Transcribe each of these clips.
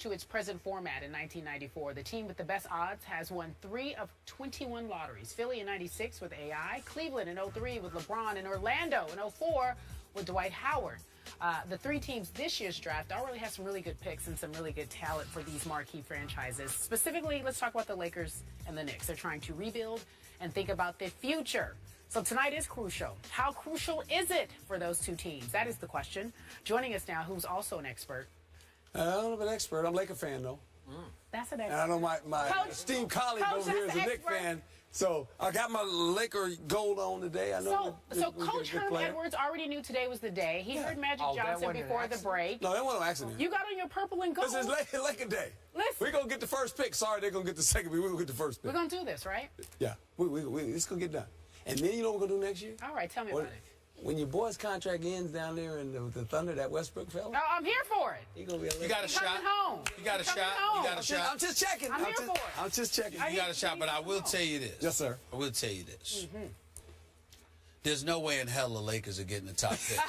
to its present format in 1994. The team with the best odds has won 3 of 21 lotteries. Philly in 96 with AI, Cleveland in 03 with LeBron, and Orlando in 04 with Dwight Howard. The 3 teams this year's draft already have some really good picks and some really good talent for these marquee franchises. Specifically, let's talk about the Lakers and the Knicks. They're trying to rebuild and think about their future. So tonight is crucial. How crucial is it for those 2 teams? That is the question. Joining us now, who's also an expert. I don't know if I'm an expert. I'm a Laker fan, though. That's an expert. And I know my esteemed colleague over here is a Knicks fan. So I got my Laker gold on today. I know. So Coach Herm Edwards already knew today was the day. He heard Magic Johnson before the break. No, that wasn't an accident. You got on your purple and gold. This is Laker Day. Listen. We're going to get the first pick. Sorry, they're going to get the second pick. We're going to get the first pick. We're going to do this, right? Yeah. It's going to get done. And then you know what we're going to do next year? All right, tell me about it. When your boy's contract ends down there in the Thunder, that Westbrook fella. Oh, I'm here for it. He gonna be you got a shot. Home. You got a shot. Home. You got a shot. I'm just checking. I'm here for it. I'm just checking. You got a shot, but I will tell you this. Yes, sir. I will tell you this. There's no way in hell the Lakers are getting the top pick.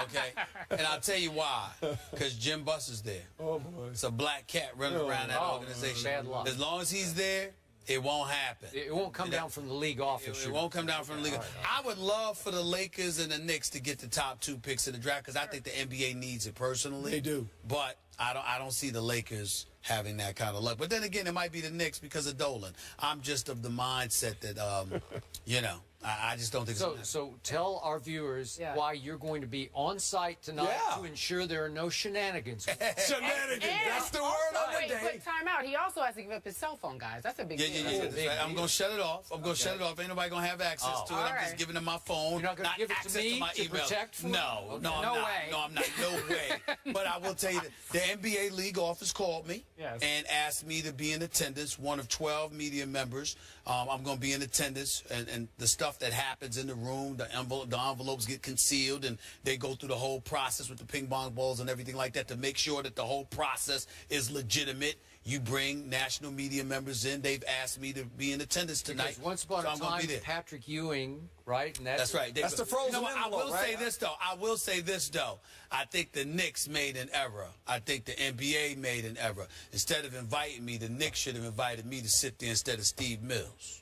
Okay? And I'll tell you why. Because Jim Buss is there. Oh, boy. It's a black cat running around that organization. Bad luck. As long as he's there, it won't happen. It won't come down from the league office. It won't come down from the league. I would love for the Lakers and the Knicks to get the top 2 picks in the draft because I think the NBA needs it personally. They do. But I don't see the Lakers having that kind of luck. But then again, it might be the Knicks because of Dolan. I'm just of the mindset that, you know, I just don't think so. So tell our viewers why you're going to be on site tonight to ensure there are no shenanigans. Shenanigans. That's the word of the day. Quick time out. He also has to give up his cell phone, guys. That's a big deal. Yeah. I'm going to shut it off. I'm going to shut it off. Ain't nobody going to have access to it. I'm just giving them my phone. You're not going to give it to me to protect? No, I'm not. No, I'm not. No way. But I will tell you that the NBA league office called me and asked me to be in attendance, one of 12 media members. I'm going to be in attendance, and the stuff that happens in the room, the envelopes get concealed, and they go through the whole process with the ping pong balls and everything like that to make sure that the whole process is legitimate. You bring national media members in. They've asked me to be in attendance tonight. Because once upon a time, Patrick Ewing, right? And that's right. That's the frozen envelope, I will say this, though. I will say this, though. I think the Knicks made an error. I think the NBA made an error. Instead of inviting me, the Knicks should have invited me to sit there instead of Steve Mills.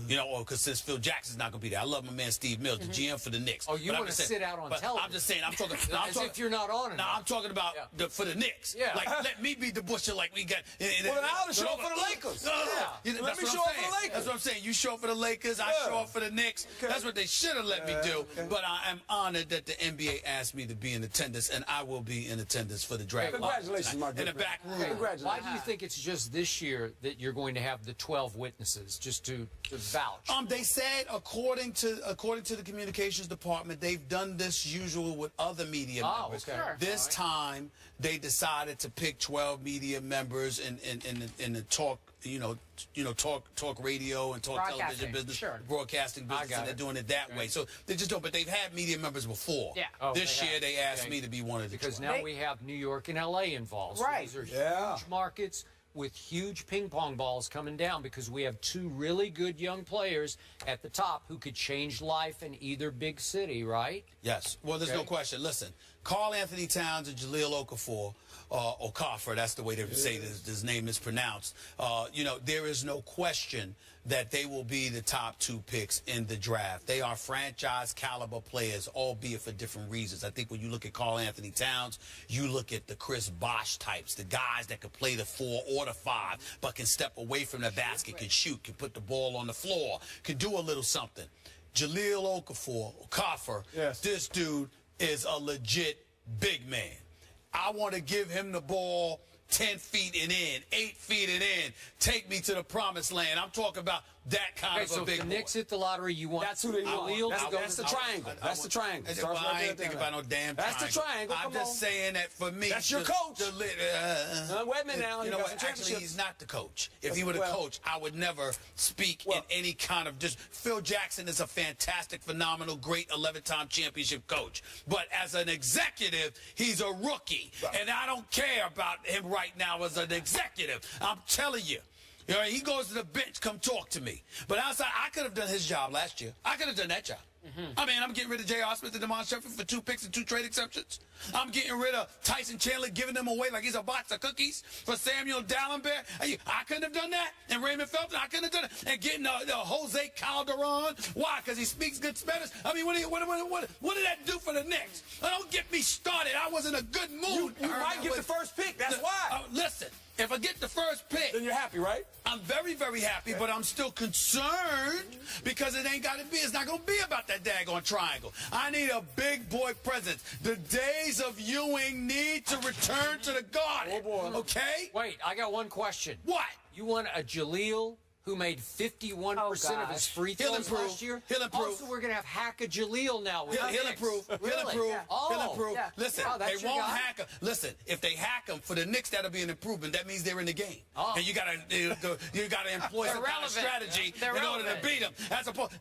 You know, because since Phil Jackson's not going to be there. I love my man Steve Mills, the GM for the Knicks. Oh, you want to sit out on television? I'm just saying, I'm talking. As if you're not on it. No, I'm talking about for the Knicks. Yeah. Like, let me be the butcher like we got. Well, then I ought to show up for the Lakers. Let me show up for the Lakers. That's what I'm saying. You show up for the Lakers, I show up for the Knicks. That's what they should have let me do. But I am honored that the NBA asked me to be in attendance, and I will be in attendance for the draft. Congratulations, Mark. In the back room. Congratulations. Why do you think it's just this year that you're going to have the 12 witnesses just to vouch? They said, according to the communications department, they've done this usual with other media members. Okay. This time, they decided to pick 12 media members in the talk, talk radio and talk television business, broadcasting business, and they're doing it that way. So they just don't. But they've had media members before. Yeah. This year, they asked me to be one of the 12. Because now we have New York and LA involved. Right. So these are huge markets with huge ping pong balls coming down because we have 2 really good young players at the top who could change life in either big city, right? Yes. Well, there's no question. Listen, Karl Anthony Towns and Jahlil Okafor, Okafor, that's the way they say his name is pronounced. There is no question that they will be the top 2 picks in the draft. They are franchise caliber players, albeit for different reasons. I think when you look at Karl Anthony Towns, you look at the Chris Bosh types, the guys that could play the 4 or the 5, but can step away from the basket, can shoot, can put the ball on the floor, can do a little something. Jahlil Okafor, this dude is a legit big man. I want to give him the ball 10 feet and in, 8 feet and in. Take me to the promised land. I'm talking about that kind of a big boy. So if the Knicks hit the lottery, you want that's who they want. That's the triangle. That's the triangle. I ain't thinking about no damn triangle. That's the triangle. I'm just saying that for me. That's your coach. Wait a minute now. You know what? Actually, he's not the coach. If he were the coach, I would never speak in any kind of just. Phil Jackson is a fantastic, phenomenal, great 11-time championship coach. But as an executive, he's a rookie. And I don't care about him right now as an executive. I'm telling you. You know, he goes to the bench, come talk to me. But outside, I could have done his job last year. I could have done that job. I mean, I'm getting rid of J.R. Smith and DeMond Sheffield for 2 picks and 2 trade exceptions. I'm getting rid of Tyson Chandler, giving them away like he's a box of cookies for Samuel Dallenberg. I couldn't have done that. And Raymond Felton, I couldn't have done it. And getting Jose Calderon. Why? Because he speaks good Spanish. I mean, what did that do for the Knicks? Don't get me started. I was in a good mood. You might get the first pick. That's why. Listen. If I get the first pick, then you're happy, right? I'm very, very happy, but I'm still concerned because it ain't got to be. It's not going to be about that daggone triangle. I need a big boy presence. The days of Ewing need to return to the Garden. Oh, boy. Okay? Wait, I got one question. What? You want a Jaleel who made 51% of his free throws last year? He'll improve. Also, we're going to have Hack a Jaleel now. With He'll improve. Really? He'll improve. Yeah. Oh. He'll improve. Yeah. Listen, Oh, they that's your won't guy? hack him. Listen, if they hack him for the Knicks, that'll be an improvement. That means they're in the game. Oh. And you gotta employ some kind of strategy in order to beat them. As opposed,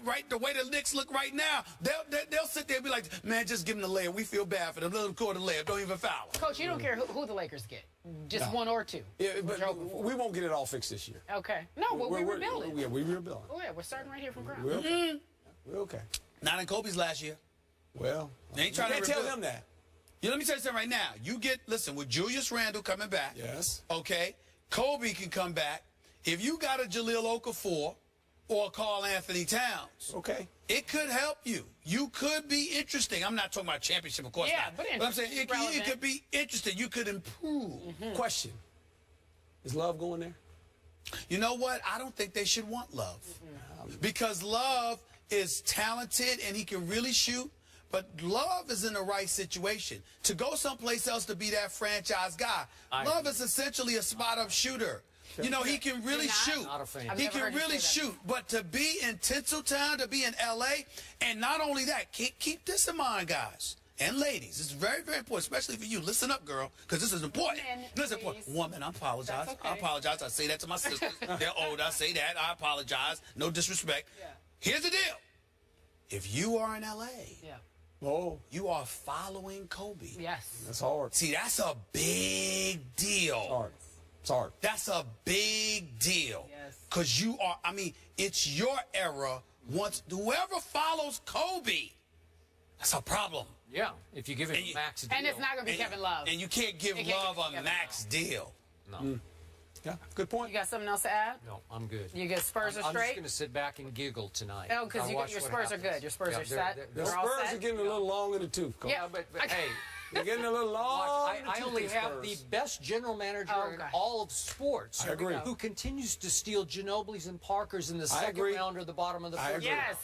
right, the way the Knicks look right now, they'll sit there and be like, man, just give them the layup. We feel bad for them. Let them score the layup. Don't even foul. Coach, you don't care who the Lakers get. Just one or two. Yeah, but we won't get it all fixed this year. Okay. No, we're rebuilding. Yeah, we're rebuilding. Oh, yeah, we're starting right here from ground. We're okay. We're okay. Not in Kobe's last year. Well, They ain't trying to tell rebuild. them that. You let me tell you something right now. Listen, with Julius Randle coming back. Yes. Okay. Kobe can come back. If you got a Jahlil Okafor or Karl Anthony Towns. Okay. It could help you. You could be interesting. I'm not talking about championship, of course not. But I'm saying it could be interesting. You could improve. Question. Is Love going there? You know what? I don't think they should want Love. Because Love is talented and he can really shoot. But Love is in the right situation. To go someplace else to be that franchise guy, Love is essentially a spot-up shooter. You know, he can really shoot. Not a fan. He can really shoot. But to be in Tinseltown, to be in L.A., and not only that, keep this in mind, guys. And ladies, it's very, very important, especially for you. Listen up, girl, because this is important. Listen, woman, I apologize. Okay. I apologize. I say that to my sisters. They're old. I say that. I apologize. No disrespect. Yeah. Here's the deal. If you are in L.A., Oh, you are following Kobe. Yes. that's hard. See, that's a big deal. Hard. It's hard. That's a big deal. Yes. Because you are, I mean, it's your era. Once whoever follows Kobe, that's a problem. Yeah, if you give him max deal. And it's not going to be Kevin Love. And you can't give Love a max deal. No. Yeah, good point. You got something else to add? No, I'm good. You get Spurs are I'm straight? just going to sit back and giggle tonight. Oh, because your Spurs are good. Your Spurs are set. The They're all Spurs set? are getting a little long in the tooth, Coach. Yeah. But hey, They're getting a little long. I only have the best general manager in all of sports. I agree. Who continues to steal Ginobili's and Parker's in the second round or the bottom of the first round. Yes.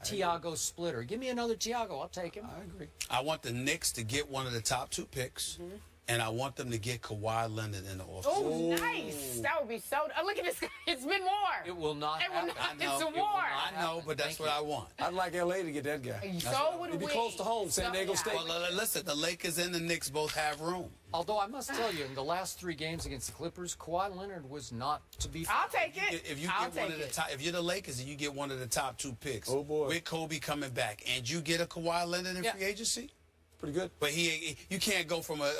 Tiago Splitter. Give me another Tiago. I'll take him. I agree. I want the Knicks to get one of the top 2 picks, and I want them to get Kawhi Leonard in the offseason. Oh, nice. That would be so. Look at this guy. It's been war. It will not It will happen. not. It's a It will war. not I know, but that's what I want. I'd like L.A. to get that guy. So would He'd be we. close to home, San Diego State. Well, listen, the Lakers and the Knicks both have room. Although I must tell you, in the last 3 games against the Clippers, Kawhi Leonard was not to be found. I'll take it. If you I'll get one take of the it. top, if you're the Lakers and you get one of the top 2 picks, Oh, boy. with Kobe coming back, and you get a Kawhi Leonard in free agency, Pretty good. but you can't go from a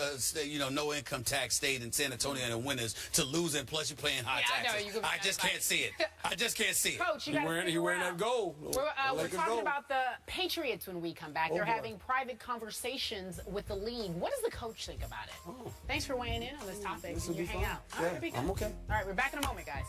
no income tax state in San Antonio and the winners to losing. Plus you're paying high Yeah, I know, taxes. you could be I just can't see it. I just can't see it. Coach, you He got to wearing that gold. We're talking about the Patriots when we come back. They're boy. having private conversations with the league. What does the coach think about it? Thanks for weighing in on this topic. This will and be your fun. hangout. All right, Yeah, be good. I'm okay. All right, we're back in a moment, guys.